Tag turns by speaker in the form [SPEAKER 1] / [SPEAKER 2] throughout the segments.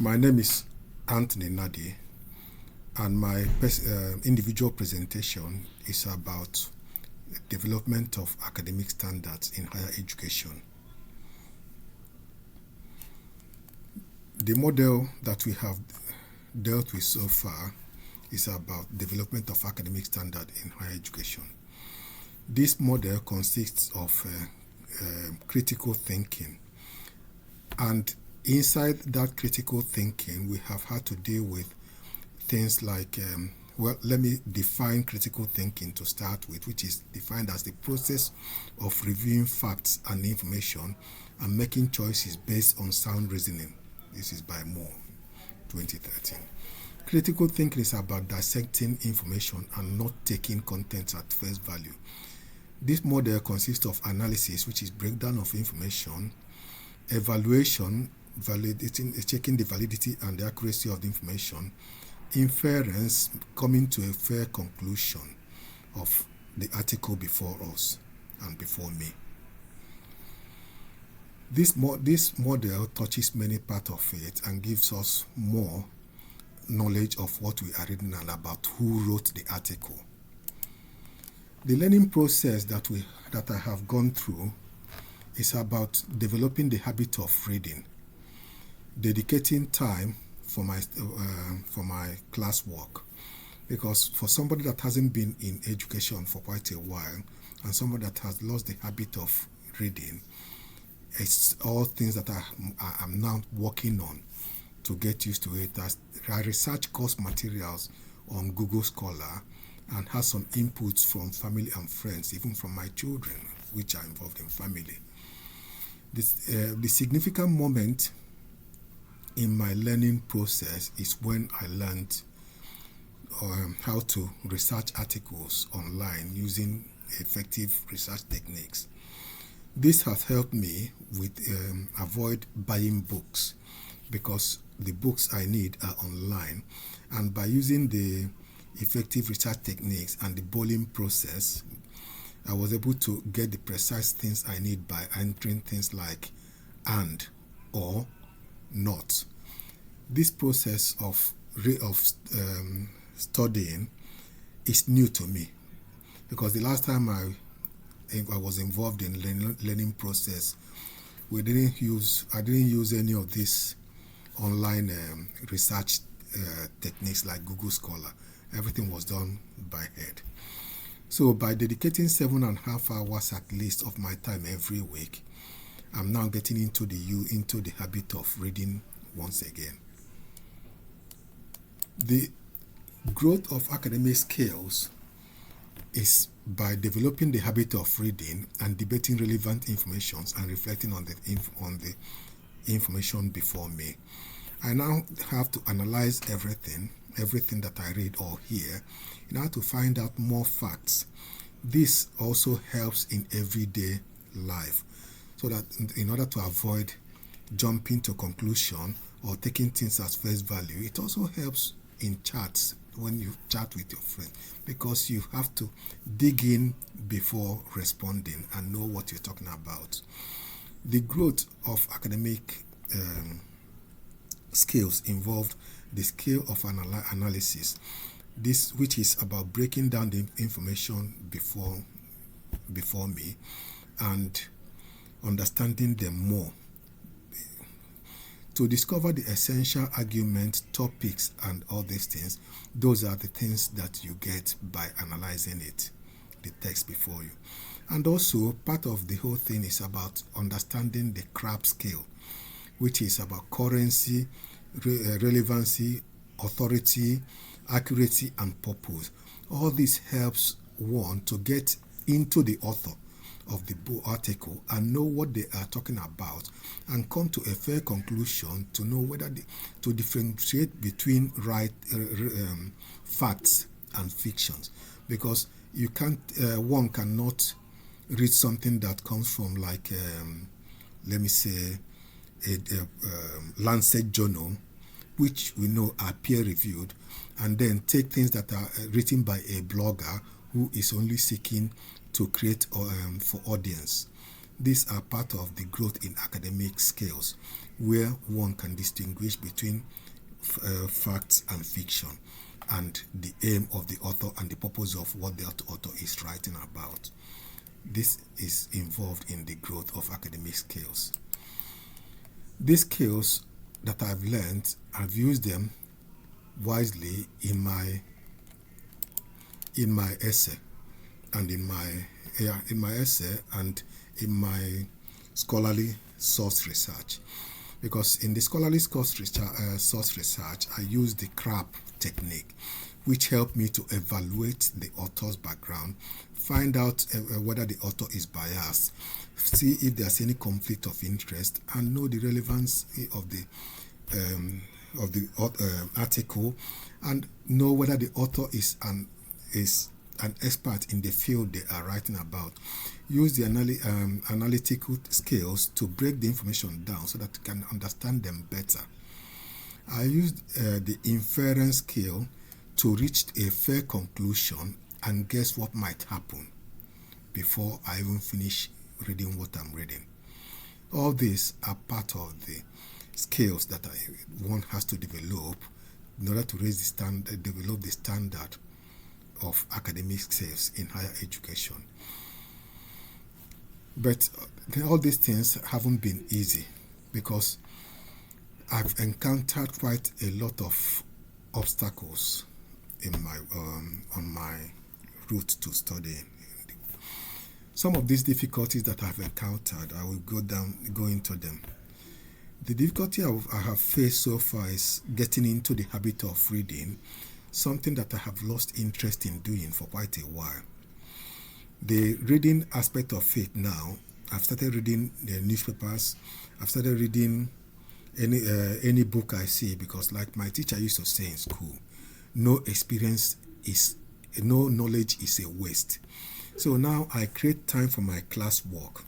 [SPEAKER 1] My name is Nnadi, and my individual presentation is about development of academic standards in higher education. The model that we have dealt with so far is about development of academic standard in higher education. This model consists of critical thinking, and inside that critical thinking, we have had to deal with things like, let me define critical thinking to start with, which is defined as the process of reviewing facts and information and making choices based on sound reasoning. This is by Moore, 2013. Critical thinking is about dissecting information and not taking contents at face value. This model consists of analysis, which is breakdown of information, evaluation, checking the validity and the accuracy of the information, inference, coming to a fair conclusion of the article before us and before me. This model touches many parts of it and gives us more knowledge of what we are reading and about who wrote the article. The learning process that I have gone through is about developing the habit of reading, dedicating time for my classwork, because for somebody that hasn't been in education for quite a while and somebody that has lost the habit of reading, it's all things that I'm now working on to get used to it. I research course materials on Google Scholar and have some inputs from family and friends, even from my children, which are involved in family. The significant moment in my learning process is when I learned how to research articles online using effective research techniques. This has helped me with avoid buying books, because the books I need are online, and by using the effective research techniques and the bullying process, I was able to get the precise things I need by entering things like and or not. This process of studying is new to me, because the last time I was involved in learning process, I didn't use any of these online research techniques like Google Scholar. Everything was done by head. So by dedicating 7.5 hours at least of my time every week, I'm now getting into the habit of reading once again. The growth of academic skills is by developing the habit of reading and debating relevant information and reflecting on the information before me. I now have to analyze everything that I read or hear in order to find out more facts. This also helps in everyday life, so that in order to avoid jumping to conclusion or taking things as face value, it also helps in chats when you chat with your friend, because you have to dig in before responding and know what you're talking about. The growth of academic skills involved the skill of analysis, this which is about breaking down the information before me and understanding them more. To discover the essential argument, topics, and all these things, those are the things that you get by analyzing it, the text before you. And also, part of the whole thing is about understanding the CRAP skill, which is about currency, relevancy, authority, accuracy, and purpose. All this helps one to get into the author of the book article and know what they are talking about and come to a fair conclusion to know whether to differentiate between facts and fictions, because you can't one cannot read something that comes from like let me say a Lancet journal, which we know are peer-reviewed, and then take things that are written by a blogger who is only seeking to create for audience. These are part of the growth in academic skills, where one can distinguish between facts and fiction, and the aim of the author and the purpose of what the author is writing about. This is involved in the growth of academic skills. These skills that I've learned, I've used them wisely in my essay and in my essay and in my scholarly source research. Because in the scholarly source research, I use the CRAP technique, which helped me to evaluate the author's background, find out whether the author is biased, see if there's any conflict of interest, and know the relevance of the article, and know whether the author is an expert in the field they are writing about. Use the analytical skills to break the information down so that you can understand them better. I used the inference skill to reach a fair conclusion and guess what might happen before I even finish reading what I'm reading. All these are part of the skills that one has to develop in order to raise the standard, develop the standard of academic skills in higher education. But all these things haven't been easy, because I've encountered quite a lot of obstacles in my on my route to studying. Some of these difficulties that I've encountered, I will go into them. The difficulty I have faced so far is getting into the habit of reading, something that I have lost interest in doing for quite a while. The reading aspect of it now, I've started reading the newspapers, I've started reading any book I see, because like my teacher used to say in school, no knowledge is a waste. So now I create time for my class work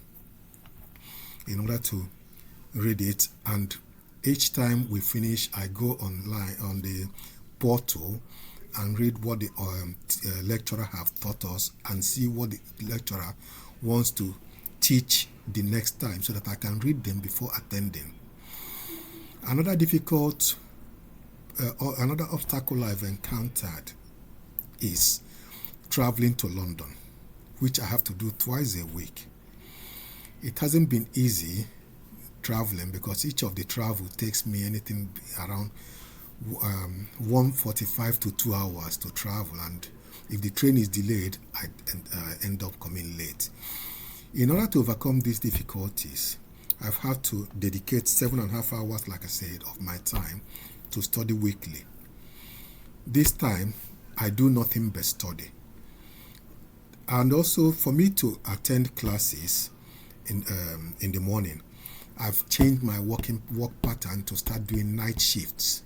[SPEAKER 1] in order to read it, and each time we finish, I go online on the portal and read what the lecturer have taught us, and see what the lecturer wants to teach the next time, so that I can read them before attending. Another obstacle I've encountered is traveling to London, which I have to do twice a week. It hasn't been easy traveling, because each of the travel takes me anything around 1:45 to 2 hours to travel, and if the train is delayed, I end up coming late. In order to overcome these difficulties, I've had to dedicate 7.5 hours, like I said, of my time to study weekly. This time, I do nothing but study. And also, for me to attend classes in the morning, I've changed my work pattern to start doing night shifts,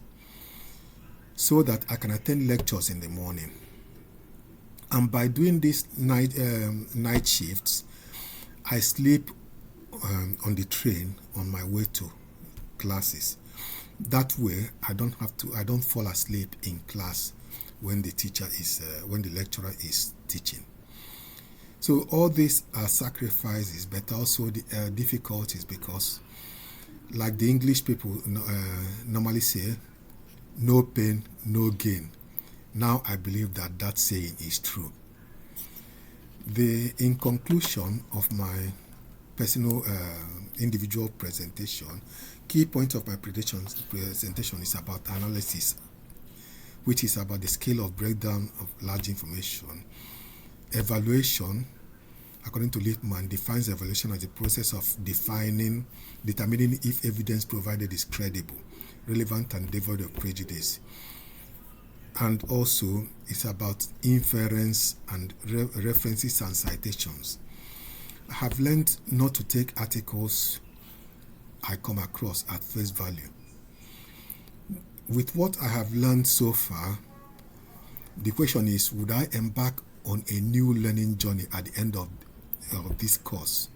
[SPEAKER 1] so that I can attend lectures in the morning. And by doing these night shifts, I sleep on the train on my way to classes. That way, I don't fall asleep in class when the lecturer is teaching. So all these are sacrifices, but also the difficulties, because, like the English people normally say, no pain, no gain. Now I believe that saying is true. In conclusion of my personal individual presentation, key point of my presentation is about analysis, which is about the scale of breakdown of large information. Evaluation, according to Lippmann, defines evaluation as the process of determining if evidence provided is credible, relevant, and devoid of prejudice. And also, it's about inference and references and citations. I have learned not to take articles I come across at face value. With what I have learned so far, the question is, would I embark on a new learning journey at the end of this course?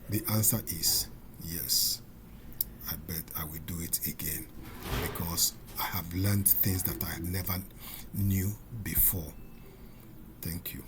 [SPEAKER 1] The answer is yes. I bet I will do it again, because I have learned things that I never knew before. Thank you.